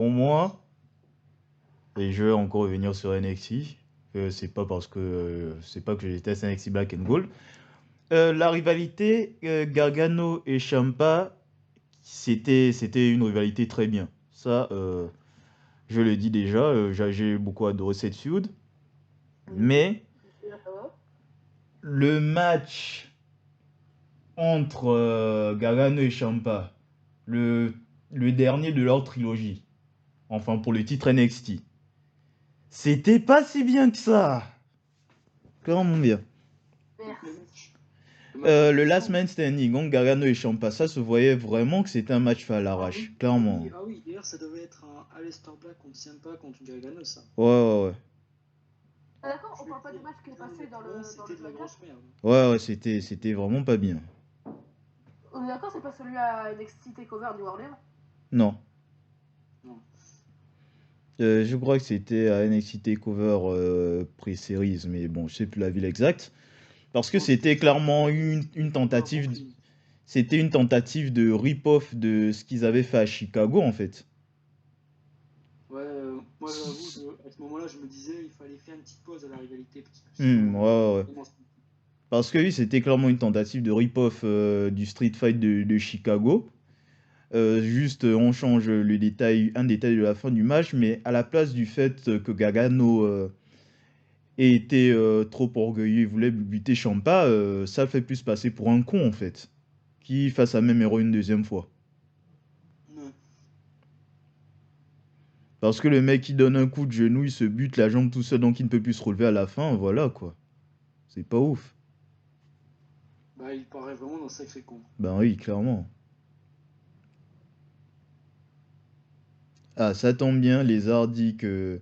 Pour moi, et je vais encore revenir sur NXT, c'est pas parce que c'est pas que je déteste NXT Black and Gold. La rivalité Gargano et Ciampa, c'était une rivalité très bien. Ça, je le dis déjà, j'ai beaucoup adoré cette feud. Mais le match entre Gargano et Ciampa, le, le dernier de leur trilogie, enfin pour le titre NXT, c'était pas si bien que ça. Clairement bien. Le Last Man Standing, donc Gargano et Ciampa, ça se voyait vraiment que c'était un match fait à l'arrache, clairement. Ah oui, d'ailleurs ça devait être un Aleister Black contre Ciampa contre Gargano ça. Ouais. Ah d'accord, on parle pas du match qui est passé dans le C'était de la grosse merde. Ouais, c'était vraiment pas bien. On est d'accord, c'est pas celui à NXT TakeOver New Orleans? Non. Non. Je crois que c'était à NXT TakeOver Pre-Series, mais bon, je sais plus la ville exacte. Parce que c'était clairement une tentative. C'était une tentative de rip-off de ce qu'ils avaient fait à Chicago, en fait. Ouais, moi j'avoue, à ce moment-là, je me disais il fallait faire une petite pause à la rivalité parce que sinon, Ouais. Parce que oui, c'était clairement une tentative de rip-off du Street Fight de Chicago. Juste, on change le détail, un détail de la fin du match, mais à la place du fait que Gargano ait été trop orgueilleux et voulait buter Ciampa, ça le fait plus passer pour un con, en fait, qui fasse la même erreur une deuxième fois. Ouais. Parce que le mec, il donne un coup de genou, il se bute la jambe tout seul, donc il ne peut plus se relever à la fin, voilà, quoi. C'est pas ouf. Bah, il paraît vraiment d'un sacré con. Ben oui, clairement. Ah, ça tombe bien, Lézard dit que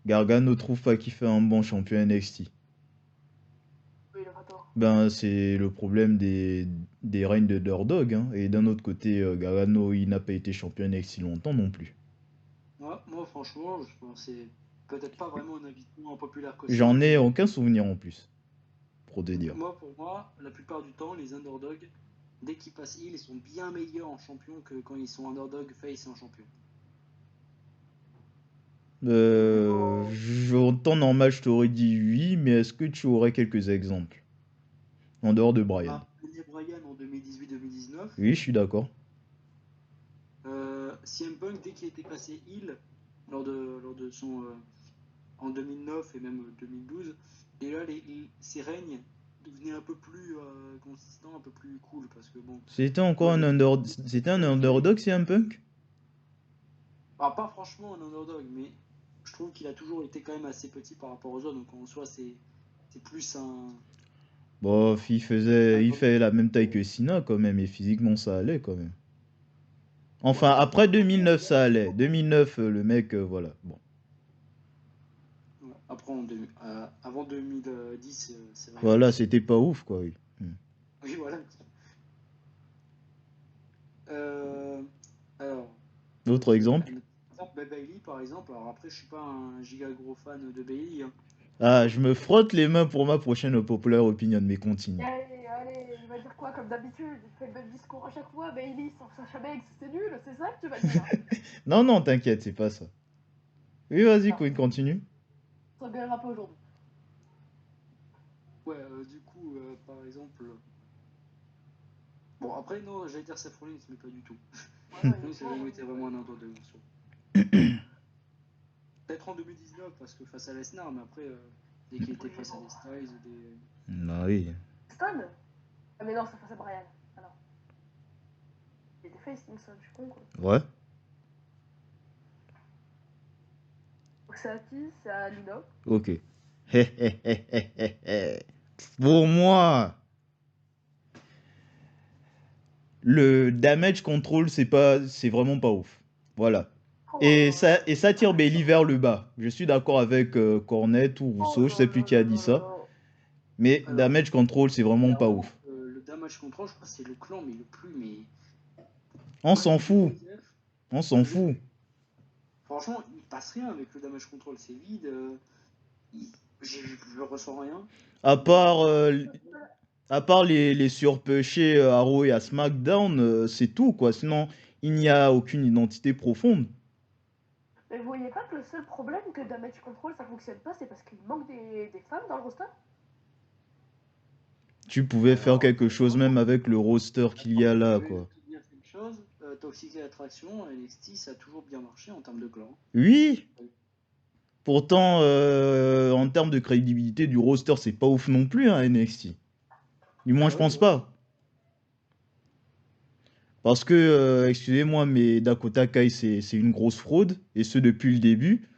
Gargano trouve pas qu'il fait un bon champion NXT. Oui, il a pas tort. Ben, c'est le problème des règnes de Dog, hein. Et d'un autre côté, Gargano, il n'a pas été champion NXT longtemps non plus. Moi franchement, je pensais peut-être pas vraiment un avis moins populaire que ça, J'en ai mais aucun souvenir en plus, pour te dire. pour moi, la plupart du temps, les underdogs, dès qu'ils passent heel, ils sont bien meilleurs en champion que quand ils sont underdog, face et en champion. En temps normal, je t'aurais dit oui, mais est-ce que tu aurais quelques exemples? En dehors de Brian. Bah, Daniel Bryan en 2018-2019, Oui, je suis d'accord. CM Punk, dès qu'il était passé heel, lors de son en 2009 et même 2012, et là ses règnes devenaient un peu plus consistants, un peu plus cool parce que bon. C'était encore Moi, un underdog. C'était un underdog, c'est un punk? pas franchement un underdog, mais je trouve qu'il a toujours été quand même assez petit par rapport aux autres, donc en soi c'est plus un. Bof, il fait la même taille que Sina quand même, et physiquement ça allait quand même. Enfin, Ouais, après 2009 ça allait. 2009, le mec, voilà. Bon. ouais. Après, avant 2010, c'est vrai Voilà, que. c'était pas ouf quoi, oui. Oui, voilà. Euh, alors, Autre exemple? Bailey, par exemple. Alors après, je suis pas un giga gros fan de Bailey, hein. Ah, je me frotte les mains pour ma prochaine populaire opinion, mais continue. Allez, il va dire quoi comme d'habitude? Il fait le même discours à chaque fois, Bailey sans Sacha Banks, c'est nul, c'est ça que tu vas dire? Non, t'inquiète, c'est pas ça. Oui, vas-y, Ah, Queen, continue. ça gueulera pas aujourd'hui. Ouais, du coup, par exemple. Bon, après, non, j'allais dire Seth Rollins, mais pas du tout. Ouais, Lui, c'est jamais été vraiment un underdog en soi. Peut-être en 2019, parce que face à Lesnar, mais après, dès qu'il était face à des Styles, Bah oui. Stan? Ah mais non, c'est face à Brian. Ah non. Il était face Stinson, je suis con quoi. Ouais. Donc c'est à qui? C'est à Lino. Ok. Pour moi, le damage control, c'est vraiment pas ouf. Voilà. Et ça tire Bailey vers le bas. Je suis d'accord avec Cornette ou Rousseau, je sais plus qui a dit ça. Mais Alors, damage control, c'est vraiment pas clairement, ouf. le damage control, je crois que c'est le clan, mais le plus. Mais On moi, s'en depuis fout. MJF, On s'en fout. franchement, il passe rien avec le damage control, c'est vide. Je ressens rien. À Et, part, à part les surpêchés à Raw et à SmackDown, c'est tout, quoi. Sinon, il n'y a aucune identité profonde. Mais vous voyez pas que le seul problème que Damage Control ça fonctionne pas, c'est parce qu'il manque des femmes dans le roster? Tu pouvais faire Alors, quelque chose même avec le roster qu'il y a là, je vais quoi. te dire une chose, Toxic Attraction, NXT, ça a toujours bien marché en termes de clan. Oui, pourtant, en termes de crédibilité du roster, c'est pas ouf non plus, hein, NXT. Du moins, je pense pas. Parce que, excusez-moi, mais Dakota Kai, c'est une grosse fraude, et ce depuis le début.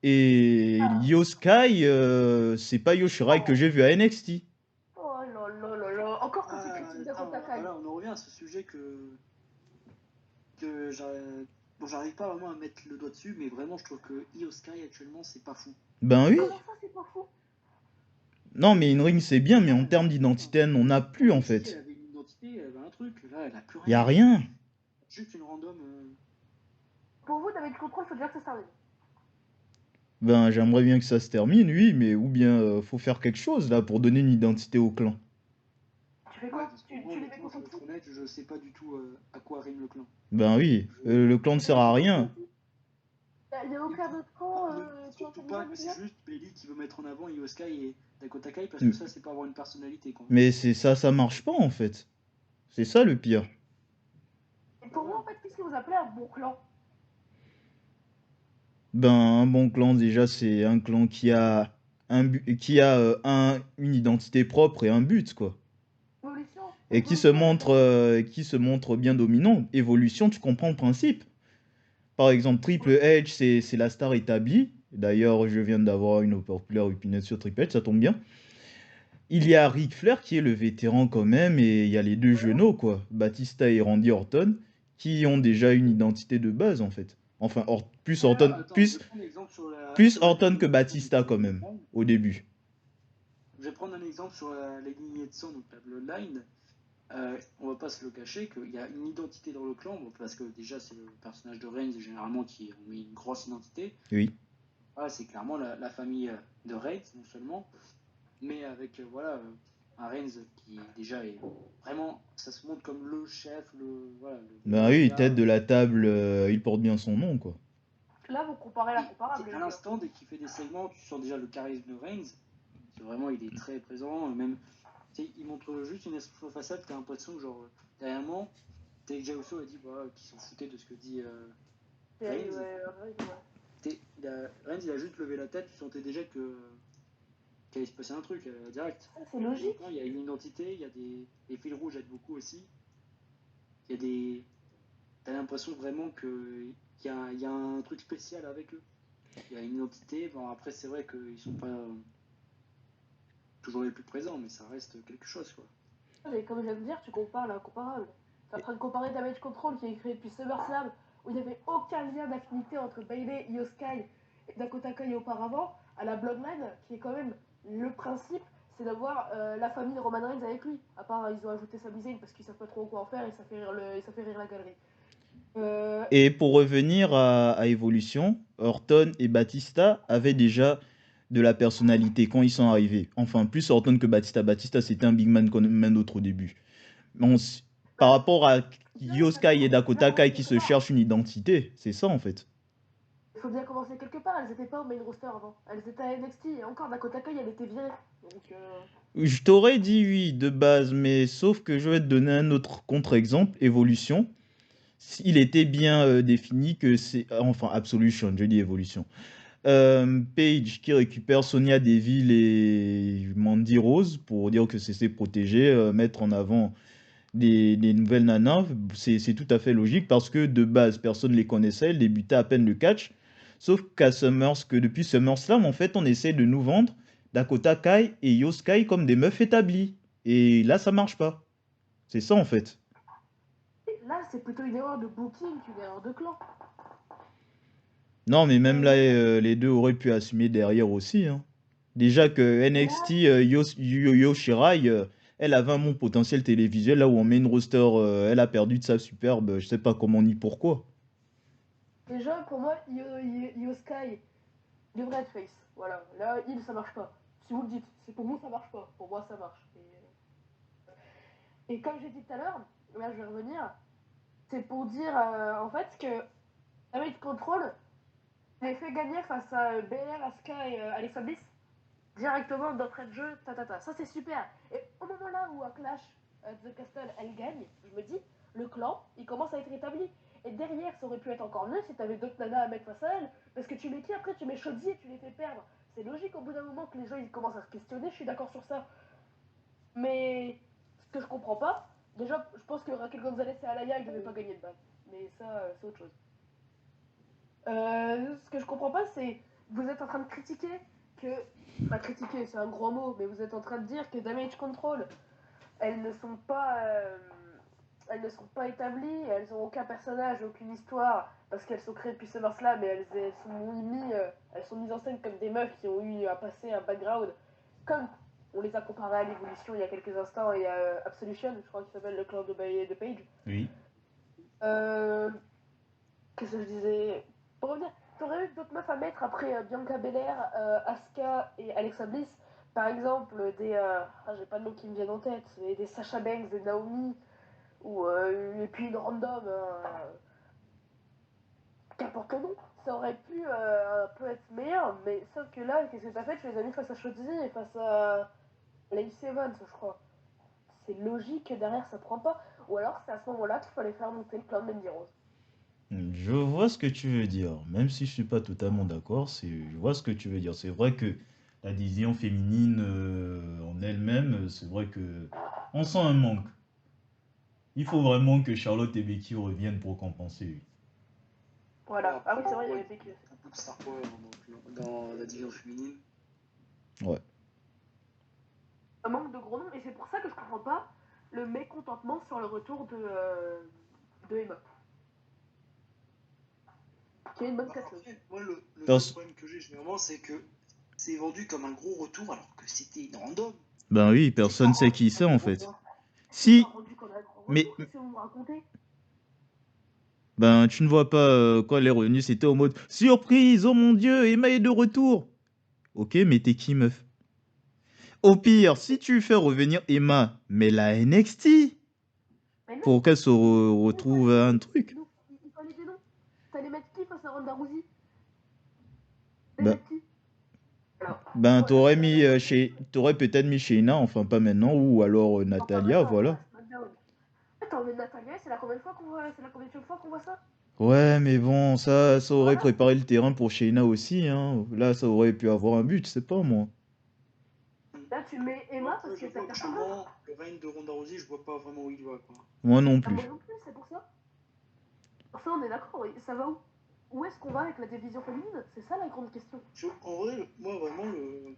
Et Io Sky, c'est pas Yoshirai que j'ai vu à NXT. Oh là là là là, encore quand tu critiques Dakota Kai. Voilà, on en revient à ce sujet que j'arrive pas vraiment à mettre le doigt dessus, mais vraiment, je trouve que Io Sky actuellement, c'est pas fou. Ben oui. Comment ça, c'est pas fou? Non, mais In-Ring, c'est bien, mais en termes d'identité, elle n'en a plus, en Si elle fait. avait une identité, elle avait un truc. Là, elle a plus Y a rien. rien. Juste une random. Pour vous, Damage Control, faut déjà que ça s'arrête. Ben, j'aimerais bien que ça se termine, oui, mais ou bien faut faire quelque chose, là, pour donner une identité au clan. Tu fais Ouais, quoi? parce que Tu moi, les mets honnêtement, je contre vais qui? être honnête, je sais pas du tout à quoi rime le clan. Ben oui, le clan ne sert à rien. Il n'y a aucun autre camp qui Surtout organise pas un que c'est délire? juste Belly qui veut mettre en avant Io Sky et Dakota Kai parce que M- ça, c'est pas avoir une personnalité, quoi. Mais c'est ça, ça marche pas, en fait. C'est ça le pire. Et pour vous, en fait, qu'est-ce que vous appelez un bon clan? Ben, un bon clan, déjà, c'est un clan qui a qui a une identité propre et un but, quoi. Évolution? Et qui se montre bien dominant. Évolution, tu comprends le principe. Par exemple, Triple H, c'est la star établie. D'ailleurs, je viens d'avoir une populaire opinion sur Triple H, ça tombe bien. Il y a Ric Flair qui est le vétéran quand même, et il y a les deux genoux, quoi. Batista et Randy Orton, qui ont déjà une identité de base, en fait. Enfin, plus Orton, Attends, je vais prendre un exemple plus sur la Orton lignée que de sang, donc Batista, la quand lignée de même, sang. au début. Je vais prendre un exemple sur la lignée de sang, donc la Bloodline. On va pas se le cacher qu'il y a une identité dans le clan, bon, parce que déjà c'est le personnage de Reigns généralement qui ont mis une grosse identité. Oui. Voilà, c'est clairement la famille de Reigns, non seulement, mais avec un Reigns qui déjà est vraiment, ça se montre comme le chef, Ben le oui, gars. tête de la table, il porte bien son nom, quoi. Là, vous comparez l'incomparable, À les gars. l'instant, dès qu'il fait des segments, tu sens déjà le charisme de Reigns. C'est vraiment, il est très présent, même il montre juste une expression façade, t'as l'impression, genre, derrière moi, Jey Uso a dit qu'ils s'en foutaient de ce que dit Reigns. Reigns, il a juste levé la tête, tu sentais déjà qu'il allait se passer un truc direct. C'est logique. Il y a une identité, il y a les fils rouges aident beaucoup aussi. Il y a des. T'as l'impression vraiment qu'il y a un truc spécial avec eux. Il y a une identité. Bon, après, c'est vrai qu'ils sont pas toujours les plus présents, mais ça reste quelque chose, quoi. Mais comme je viens de dire, tu compares l'incomparable. T'es en train de comparer Damage Control qui est créé depuis SummerSlam, où il n'y avait aucun lien d'affinité entre Bayley, Io Sky et Dakota Kai auparavant, à la Bloodline, qui est quand même le principe, c'est d'avoir la famille Roman Reigns avec lui. À part, ils ont ajouté Sami Zayn parce qu'ils savent pas trop quoi en faire et ça fait rire la galerie. Et pour revenir à Evolution, Orton et Batista avaient déjà de la personnalité quand ils sont arrivés. Enfin, plus Orton que Batista. Batista, c'était un big man comme un autre au début. Mais par rapport à Io Sky et Dakota Kai qui se cherchent une identité, c'est ça en fait. Il faut bien commencer quelque part, elles étaient pas au main roster avant. Elles étaient à NXT et encore Dakota Kai, elle était virée. Donc, Je t'aurais dit oui de base, mais sauf que je vais te donner un autre contre-exemple, Evolution. Il était bien défini que c'est... Enfin, Absolution, je dis Evolution. Paige qui récupère Sonia Deville et Mandy Rose pour dire que c'est ses protégés, mettre en avant des nouvelles nanas, c'est tout à fait logique parce que de base, personne ne les connaissait, elles débutaient à peine le catch. Sauf qu'à Summers, que depuis SummerSlam, en fait, on essaie de nous vendre Dakota Kai et Io Sky comme des meufs établies. Et là, ça marche pas. C'est ça, en fait. là, c'est plutôt une erreur de booking qu'une erreur de clan. Non, mais même là, les deux auraient pu assumer derrière aussi, hein. Déjà que NXT, Yo Shirai, elle avait un bon potentiel télévisuel, là où en main roster, elle a perdu de sa superbe, je sais pas comment ni pourquoi. Déjà, pour moi, Io Sky devrait être face. Voilà, là, ça marche pas. Si vous le dites, c'est pour vous, ça marche pas. Pour moi, ça marche. Et comme j'ai dit tout à l'heure, là, je vais revenir, c'est pour dire en fait que Damage Control, Il est fait gagner face à Belair, Asuka et Alexa Bliss directement d'entrée de jeu, ta. Ça c'est super. Et au moment là où à Clash The Castle elle gagne, je me dis, le clan il commence à être établi. Et derrière, ça aurait pu être encore mieux si t'avais d'autres nanas à mettre face à elle. Parce que tu mets qui après? Tu mets Shotzi et tu les fais perdre. C'est logique au bout d'un moment que les gens ils commencent à se questionner, je suis d'accord sur ça. Mais ce que je comprends pas, déjà, je pense que Raquel Gonzalez et Alaya ils devaient pas gagner de balle. Mais ça, c'est autre chose. Ce que je comprends pas, c'est vous êtes en train de critiquer que. Pas critiquer, c'est un gros mot, mais vous êtes en train de dire que Damage Control, elles ne sont pas. Elles ne sont pas établies, elles ont aucun personnage, aucune histoire, parce qu'elles sont créées depuis SummerSlam et elles sont mises en scène comme des meufs qui ont eu à passer un background, comme on les a comparées à l'évolution il y a quelques instants et à Absolution, je crois qu'il s'appelle le clan de Page. Oui. Qu'est-ce que je disais? Pour revenir, t'aurais eu d'autres meufs à mettre après Bianca Belair, Asuka et Alexa Bliss. Par exemple, j'ai pas de nom qui me viennent en tête, mais des Sasha Banks, des Naomi, et puis une random, qu'importe le nom. Ça aurait pu un peu être meilleur, mais sauf que là, qu'est-ce que t'as fait? Tu les as mis face à Shotzi et face à Lacey Evans, je crois. C'est logique que derrière ça prend pas. Ou alors c'est à ce moment-là qu'il fallait faire monter le clan de Mandy Rose. Je vois ce que tu veux dire, même si je suis pas totalement d'accord, je vois ce que tu veux dire. C'est vrai que la division féminine en elle-même, c'est vrai que on sent un manque. Il faut vraiment que Charlotte et Becky reviennent pour compenser. Oui. Voilà. Ah oui, c'est vrai, il y Ouais, avait Becky. beaucoup de star power dans la division féminine. Ouais. Un manque de gros noms, et c'est pour ça que je comprends pas le mécontentement sur le retour de Emma. Qui est une bonne catcheuse. Après, moi, le seul Parce- problème que j'ai généralement, c'est que c'est vendu comme un gros retour alors que c'était une random. Ben oui, C'est personne pas sait rendu qui c'est comme un en gros fait. point. C'est pas Si, rendu comme un grand mais retour, qu'est-ce que vous me racontez? ben tu ne vois pas quand elle est revenue, c'était au mode surprise, oh mon Dieu, Emma est de retour. Ok, mais t'es qui meuf? Au pire, si tu fais revenir Emma, mais la NXT, Mais non, pour qu'elle se il fallait retrouve des à un noms. truc. Il fallait des noms. T'allais mettre qui face à Ronda Rousey? T'allais Ben, mettre qui? Alors, ben voilà, t'aurais peut-être mis Shayna, enfin pas maintenant, ou alors enfin Natalia, maintenant, elle est voilà. à SmackDown. Attends, mais Natalia, c'est la combien de fois qu'on voit, c'est la combien de fois qu'on voit ça? Ouais, mais bon, ça aurait Voilà. préparé le terrain pour Shayna aussi, hein. Là, ça aurait pu avoir un but, je sais pas moi. Là, tu mets Emma Après, parce que t'as j'avoue, personne d'autre. actuellement, le règne de Ronda Rousey, je vois pas vraiment où il va, quoi. Moi non Ah, moi plus. non plus, c'est pour ça. Ça, on est d'accord, ça va où? Où est-ce qu'on va avec la division féminine? C'est ça la grande question. En vrai, moi, vraiment, le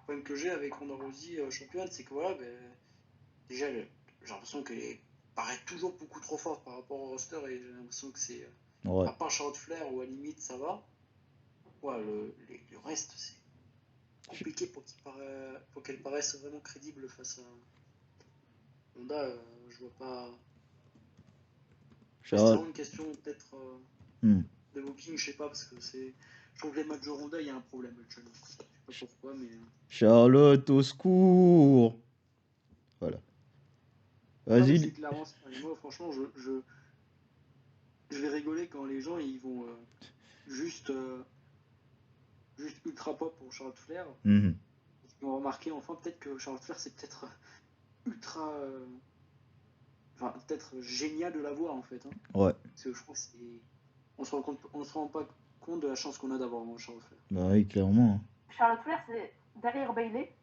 problème que j'ai avec Ronda Rousey championne, c'est que voilà, déjà, j'ai l'impression qu'elle paraît toujours beaucoup trop forte par rapport au roster et j'ai l'impression que c'est. Ouais. À part Charlotte Flair ou à la limite, ça va. Ouais, le reste, c'est compliqué pour qu'elle paraisse vraiment crédible face à Honda. Je vois pas. C'est Char- vraiment une question peut-être hmm. de booking, je sais pas, parce que c'est. Je trouve que les matchs de Honda, il y a un problème actuellement. Je sais pas pourquoi, mais. Charlotte, au secours. Voilà. Non, mais Vas-y. c'est clairement ça. Et moi, franchement, je vais rigoler quand les gens ils vont juste, juste ultra pop pour Charlotte Flair. Mhm. Ils vont remarquer enfin peut-être que Charlotte Flair c'est peut-être ultra. Enfin, peut-être génial de la voir en fait. Hein. Ouais. Parce que je trouve que c'est. On se rend pas compte de la chance qu'on a d'avoir Charlotte Flair. Bah oui, clairement. Charlotte Flair, c'est derrière Bailey.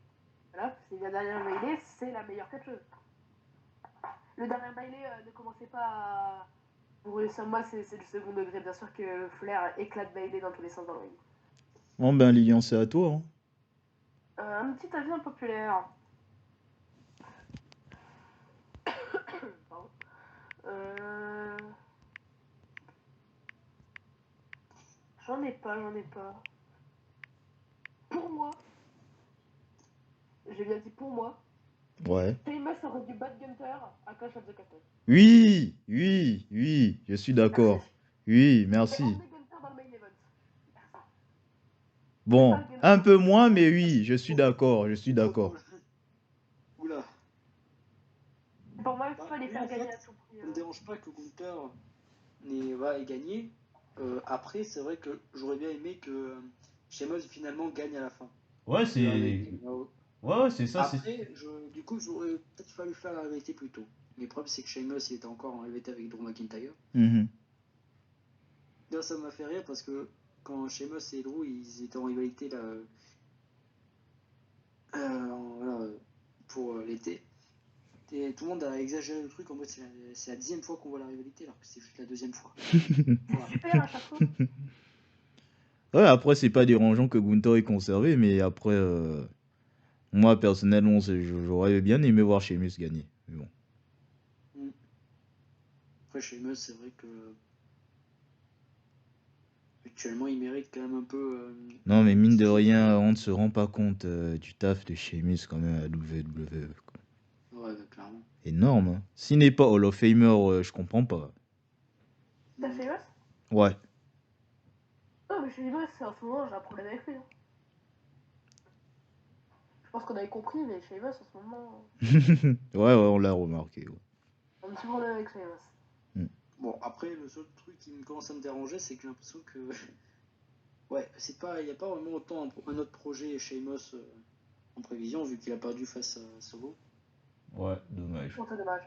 Voilà, c'est derrière Bailey, c'est la meilleure catcheuse. Le derrière Bailey, ne commencez pas à. Pour moi, c'est du second degré. Bien sûr que Flair éclate Bailey dans tous les sens dans le ring. Bon, ben, Lilian, c'est à toi. Hein. Un petit avis impopulaire. Pardon. Euh... J'en ai pas. Pour moi, j'ai bien dit pour moi, Ouais. Sheamus aurait dû battre Gunther à Clash of the Castle. Oui, oui, oui, je suis Merci. d'accord. Oui, Et merci. emmener Gunther dans le main event. Merci. C'est ça Bon, le game un plan. peu moins, mais oui, je suis d'accord, je suis Oh, d'accord. oula. Pour moi, il Bah, fallait lui faire en gagner à fait, tout prix. ça me dérange pas que Gunther ait gagné. Après, c'est vrai que j'aurais bien aimé que Sheamus finalement gagne à la fin. Ouais, De la c'est. rivalité. Ouais, c'est ça, c'est. Après, du coup, j'aurais peut-être fallu faire la rivalité plus tôt. Mais le problème, c'est que Sheamus il était encore en rivalité avec Drew McIntyre. Mhm. Là, ça m'a fait rire parce que quand Sheamus et Drew ils étaient en rivalité là, voilà, pour l'été, et tout le monde a exagéré le truc en mode c'est la 10e fois qu'on voit la rivalité alors que c'est juste la 2e fois. Voilà. Super à chaque fois. Ouais, après, c'est pas dérangeant que Gunther ait conservé, mais après, moi, personnellement, j'aurais bien aimé voir Sheamus gagner. Mais bon. Mm. Après, Sheamus, c'est vrai que actuellement, il mérite quand même un peu. Non, mais mine de ce qu'il rien, fait. on ne se rend pas compte du taf de Sheamus quand même à WWE, quoi. Ouais, bah, clairement. Énorme, hein. S'il n'est pas Hall of Famer, je comprends pas. T'as Mm. Sheamus? Ouais. Non, mais Sheamus, en ce moment, j'ai un problème avec lui. Hein. Je pense qu'on avait compris, mais Sheamus, en ce moment, Ouais, on l'a remarqué. Ouais. on a un petit problème avec Sheamus. Bon, après, le seul truc qui me commence à me déranger, c'est que j'ai l'impression que. Ouais, il n'y a pas vraiment autant un autre projet Sheamus en prévision, vu qu'il a perdu face à Solo. Ouais, dommage. Bon, c'est dommage.